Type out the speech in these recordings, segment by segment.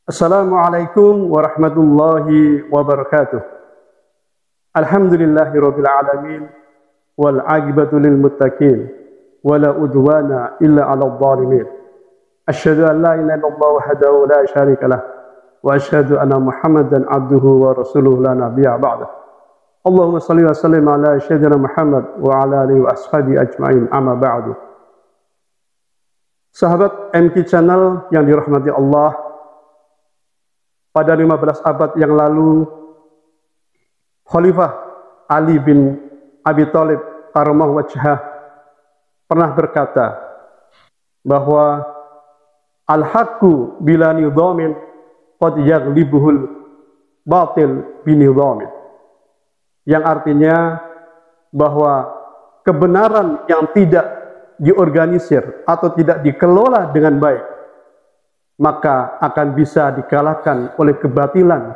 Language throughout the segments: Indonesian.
Assalamualaikum warahmatullahi wabarakatuh. Alhamdulillahirabbil alamin wal aqibatu lil muttaqin wala udwana illa 'alal zalimin. Asyhadu an la ilaha illallah wahdahu la syarikalah wa asyhadu anna Muhammadan 'abduhu wa rasuluhu la nabiyya ba'dah. Allahumma shalli wa sallim ala sayyidina Muhammad wa ala alihi wa ashabihi ajmain, amma ba'du. Sahabat MK Channel yang dirahmati Allah, pada 15 abad yang lalu, Khalifah Ali bin Abi Thalib karramallahu wajhah pernah berkata bahwa al-haqqu bila nidhamin qad yaghlibuhul batil binidhamin, yang artinya bahwa kebenaran yang tidak diorganisir atau tidak dikelola dengan baik maka akan bisa dikalahkan oleh kebatilan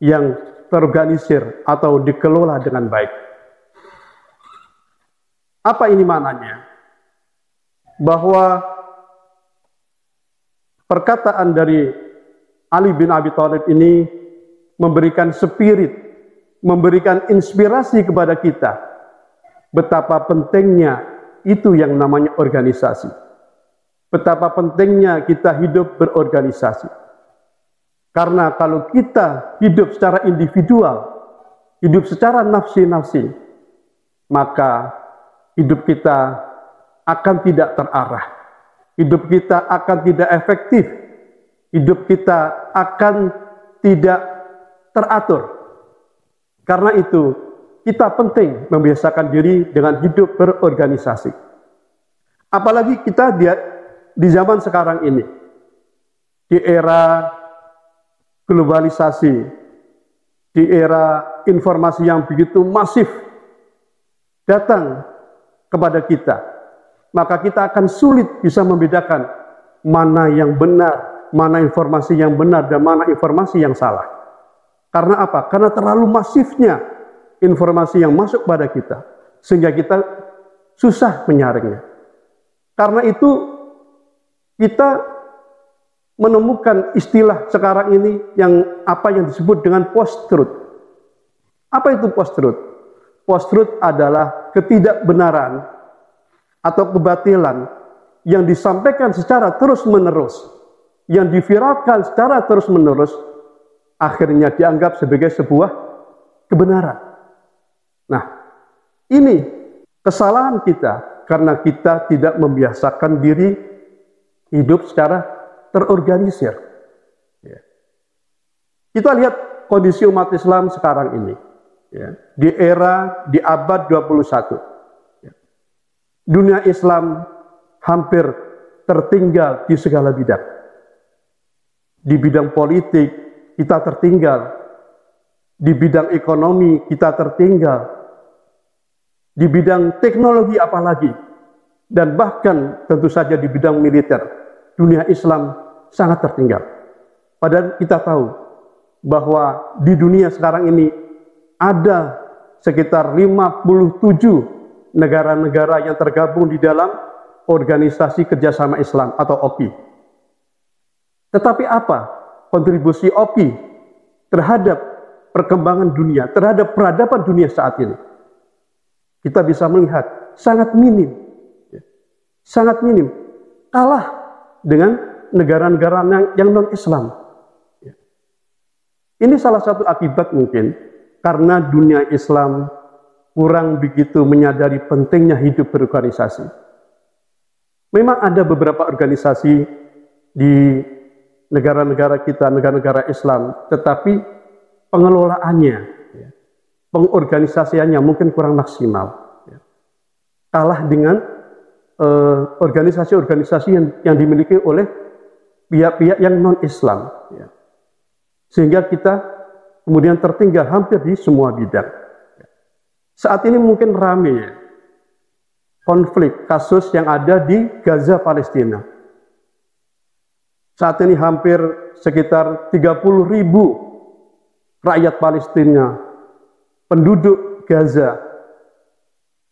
yang terorganisir atau dikelola dengan baik. Apa ini maknanya? Bahwa perkataan dari Ali bin Abi Thalib ini memberikan spirit, memberikan inspirasi kepada kita betapa pentingnya itu yang namanya organisasi. Betapa pentingnya kita hidup berorganisasi. Karena kalau kita hidup secara individual, hidup secara nafsi-nafsi, maka hidup kita akan tidak terarah. Hidup kita akan tidak efektif. Hidup kita akan tidak teratur. Karena itu, kita penting membiasakan diri dengan hidup berorganisasi. Apalagi kita di zaman sekarang ini, di era globalisasi, di era informasi yang begitu masif datang kepada kita, maka kita akan sulit bisa membedakan mana yang benar, mana informasi yang benar, dan mana informasi yang salah. Karena apa? Karena terlalu masifnya informasi yang masuk pada kita, sehingga kita susah menyaringnya. Karena itu, kita menemukan istilah sekarang ini yang disebut dengan post-truth. Apa itu post-truth? Post-truth adalah ketidakbenaran atau kebatilan yang disampaikan secara terus-menerus, yang diviralkan secara terus-menerus, akhirnya dianggap sebagai sebuah kebenaran. Nah, ini kesalahan kita karena kita tidak membiasakan diri hidup secara terorganisir. Kita lihat kondisi umat Islam sekarang ini, di abad 21. Dunia Islam hampir tertinggal di segala bidang. Di bidang politik kita tertinggal, di bidang ekonomi kita tertinggal, di bidang teknologi apalagi, dan bahkan tentu saja di bidang militer, dunia Islam sangat tertinggal. Padahal kita tahu bahwa di dunia sekarang ini ada sekitar 57 negara-negara yang tergabung di dalam Organisasi Kerjasama Islam atau OKI. Tetapi apa kontribusi OKI terhadap perkembangan dunia, terhadap peradaban dunia saat ini? Kita bisa melihat sangat minim. Sangat minim, kalah dengan negara-negara yang non-Islam. Ini salah satu akibat mungkin karena dunia Islam kurang begitu menyadari pentingnya hidup berorganisasi. Memang ada beberapa organisasi di negara-negara kita, negara-negara Islam, tetapi pengelolaannya, pengorganisasiannya mungkin kurang maksimal. Kalah dengan organisasi-organisasi yang dimiliki oleh pihak-pihak yang non-Islam, sehingga kita kemudian tertinggal hampir di semua bidang. Saat ini mungkin ramai konflik kasus yang ada di Gaza, Palestina. Saat ini hampir sekitar 30.000 rakyat Palestina, penduduk Gaza,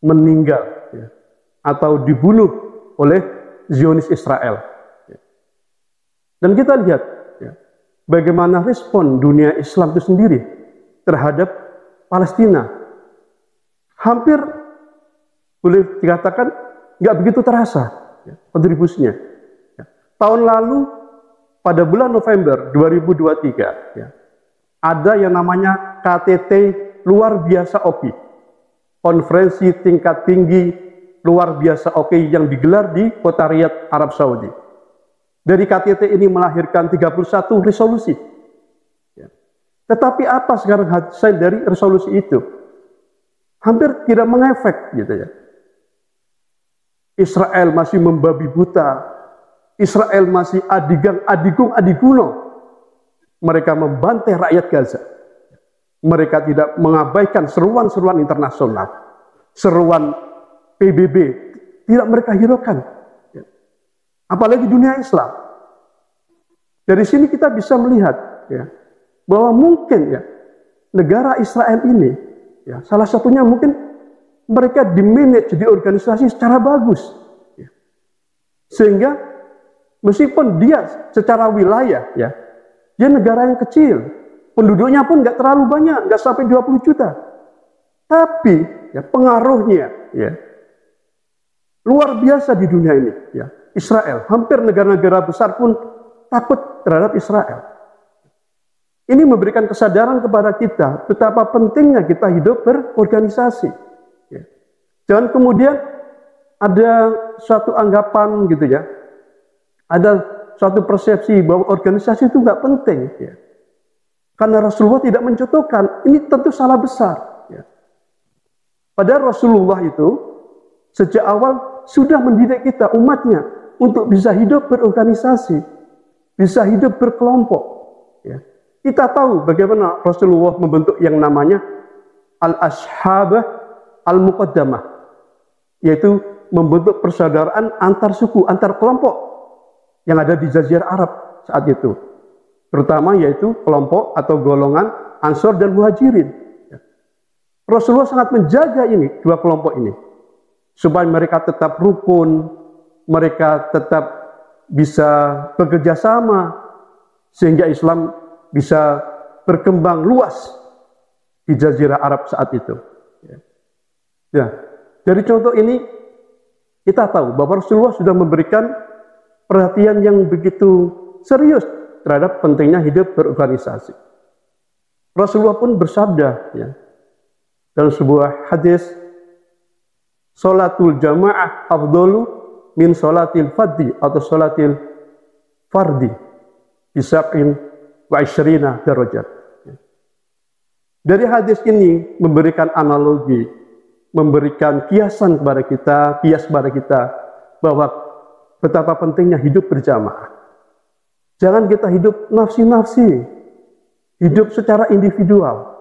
meninggal atau dibunuh oleh Zionis Israel. Dan kita lihat bagaimana respon dunia Islam itu sendiri terhadap Palestina. Hampir boleh dikatakan nggak begitu terasa kontribusinya. Tahun lalu pada bulan November 2023 ada yang namanya KTT luar biasa OPI, konferensi tingkat tinggi luar biasa OPI yang digelar di kota Riyadh, Arab Saudi. Dari KTT ini melahirkan 31 resolusi. Tetapi apa sekarang hasil dari resolusi itu? Hampir tidak mengefek gitu ya. Israel masih membabi buta. Israel masih adigung-adiguno. Mereka membantai rakyat Gaza. Mereka tidak mengabaikan seruan-seruan internasional. Seruan PBB tidak mereka hiraukan. Apalagi dunia Islam. Dari sini kita bisa melihat bahwa mungkin negara Israel ini salah satunya mungkin mereka dimanage di organisasi secara bagus. Sehingga meskipun dia secara wilayah dia negara yang kecil, penduduknya pun nggak terlalu banyak, nggak sampai 20 juta. Tapi pengaruhnya luar biasa di dunia ini. Israel, hampir negara-negara besar pun takut terhadap Israel. Ini memberikan kesadaran kepada kita betapa pentingnya kita hidup berorganisasi. Jangan kemudian ada suatu anggapan gitu ya, ada suatu persepsi bahwa organisasi itu nggak penting. Karena Rasulullah tidak mencontohkan, ini tentu salah besar. Padahal Rasulullah itu sejak awal sudah mendidik kita umatnya untuk bisa hidup berorganisasi, bisa hidup berkelompok. Kita tahu bagaimana Rasulullah membentuk yang namanya al-ashabah al-muqaddamah, yaitu membentuk persaudaraan antar suku, antar kelompok yang ada di Jazirah Arab saat itu. Terutama yaitu kelompok atau golongan Ansor dan Muhajirin. Rasulullah sangat menjaga ini, dua kelompok ini, supaya mereka tetap rukun, mereka tetap bisa bekerja sama, sehingga Islam bisa berkembang luas di Jazirah Arab saat itu. Dari contoh ini kita tahu bahwa Rasulullah sudah memberikan perhatian yang begitu serius terhadap pentingnya hidup berorganisasi. Rasulullah pun bersabda dalam sebuah hadis, "Sholatul jamaah afdalu min sholatil fadhi atau sholatil fardi bisab'in wa isyrina darajat." Dari hadis ini memberikan analogi, memberikan kiasan kepada kita bahwa betapa pentingnya hidup berjamaah. Jangan kita hidup nafsi-nafsi, hidup secara individual.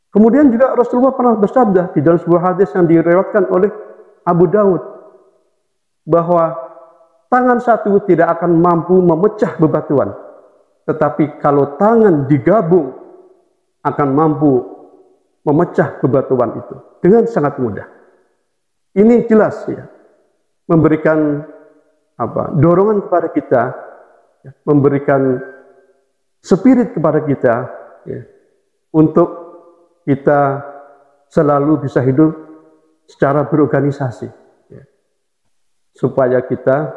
Kemudian juga Rasulullah pernah bersabda di dalam sebuah hadis yang diriwayatkan oleh Abu Daud bahwa tangan satu tidak akan mampu memecah bebatuan, tetapi kalau tangan digabung akan mampu memecah bebatuan itu dengan sangat mudah. Ini jelas memberikan dorongan kepada kita, memberikan spirit kepada kita untuk kita selalu bisa hidup secara berorganisasi, supaya kita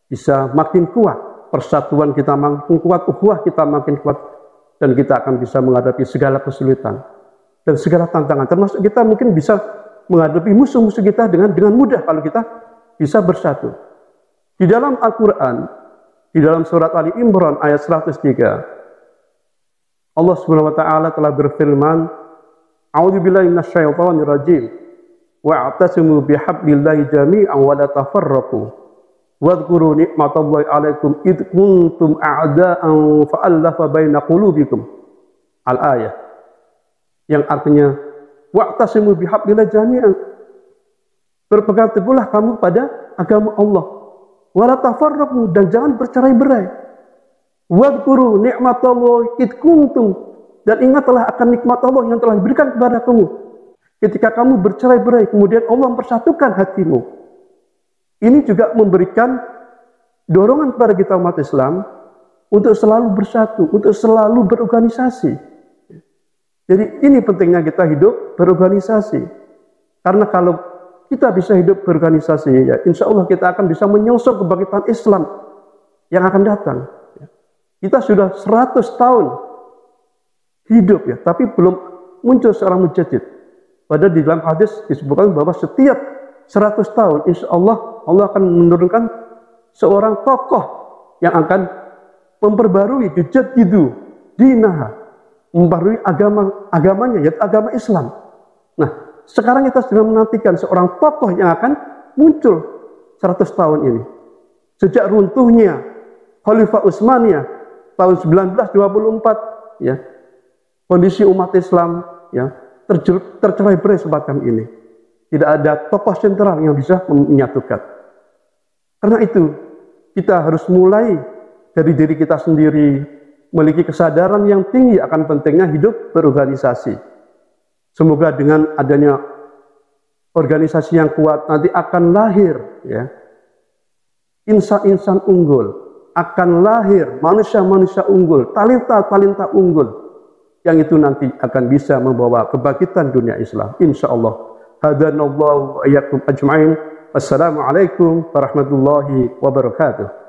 bisa makin kuat, persatuan kita makin kuat, ukhuwah kita makin kuat, dan kita akan bisa menghadapi segala kesulitan dan segala tantangan, termasuk kita mungkin bisa menghadapi musuh-musuh kita dengan mudah kalau kita bisa bersatu. Di dalam Al-Quran, di dalam surat Ali Imran ayat 103, Allah Subhanahu wa taala telah berfirman, "A'udzubillahi minasyaitonir rajim. Wa'tasimu bihablillahi jami'an wa la tafarraqu. Wadhkuru ni'matallahi 'alaikum id kuntum a'da'an fa'alafa baina qulubikum." Al-ayah. Yang artinya wa'tasimu bihablillahi jami'an. Berpegang teguhlah kamu pada agama Allah. Wa la tafarraqu, dan jangan bercerai-berai. Wadhkuru ni'matallahi id kuntum, dan ingatlah akan nikmat Allah yang telah diberikan kepada kamu ketika kamu bercerai-berai, kemudian Allah mempersatukan hatimu. Ini juga memberikan dorongan kepada kita umat Islam untuk selalu bersatu, untuk selalu berorganisasi. Jadi ini pentingnya kita hidup berorganisasi. Karena kalau kita bisa hidup berorganisasi, ya insya Allah kita akan bisa menyongsong kebangkitan Islam yang akan datang. Kita sudah 100 tahun hidup ya, tapi belum muncul seorang mujaddid. Padahal di dalam hadis disebutkan bahwa setiap 100 tahun insya Allah akan menurunkan seorang tokoh yang akan memperbarui yujaddidu dinaha, memperbarui agamanya, yaitu agama Islam. Nah, sekarang kita sedang menantikan seorang tokoh yang akan muncul 100 tahun ini. Sejak runtuhnya Khalifah Utsmaniyah tahun 1924, ya, kondisi umat Islam ya tercerai-berai semacam ini. Tidak ada tokoh sentral yang bisa menyatukan. Karena itu, kita harus mulai dari diri kita sendiri, memiliki kesadaran yang tinggi akan pentingnya hidup berorganisasi. Semoga dengan adanya organisasi yang kuat nanti akan lahir ya insan-insan unggul, akan lahir manusia-manusia unggul, talenta-talenta unggul yang itu nanti akan bisa membawa kebangkitan dunia Islam insyaallah. Hadanallahu wa iyyakum ajma'in. Wassalamualaikum warahmatullahi wabarakatuh.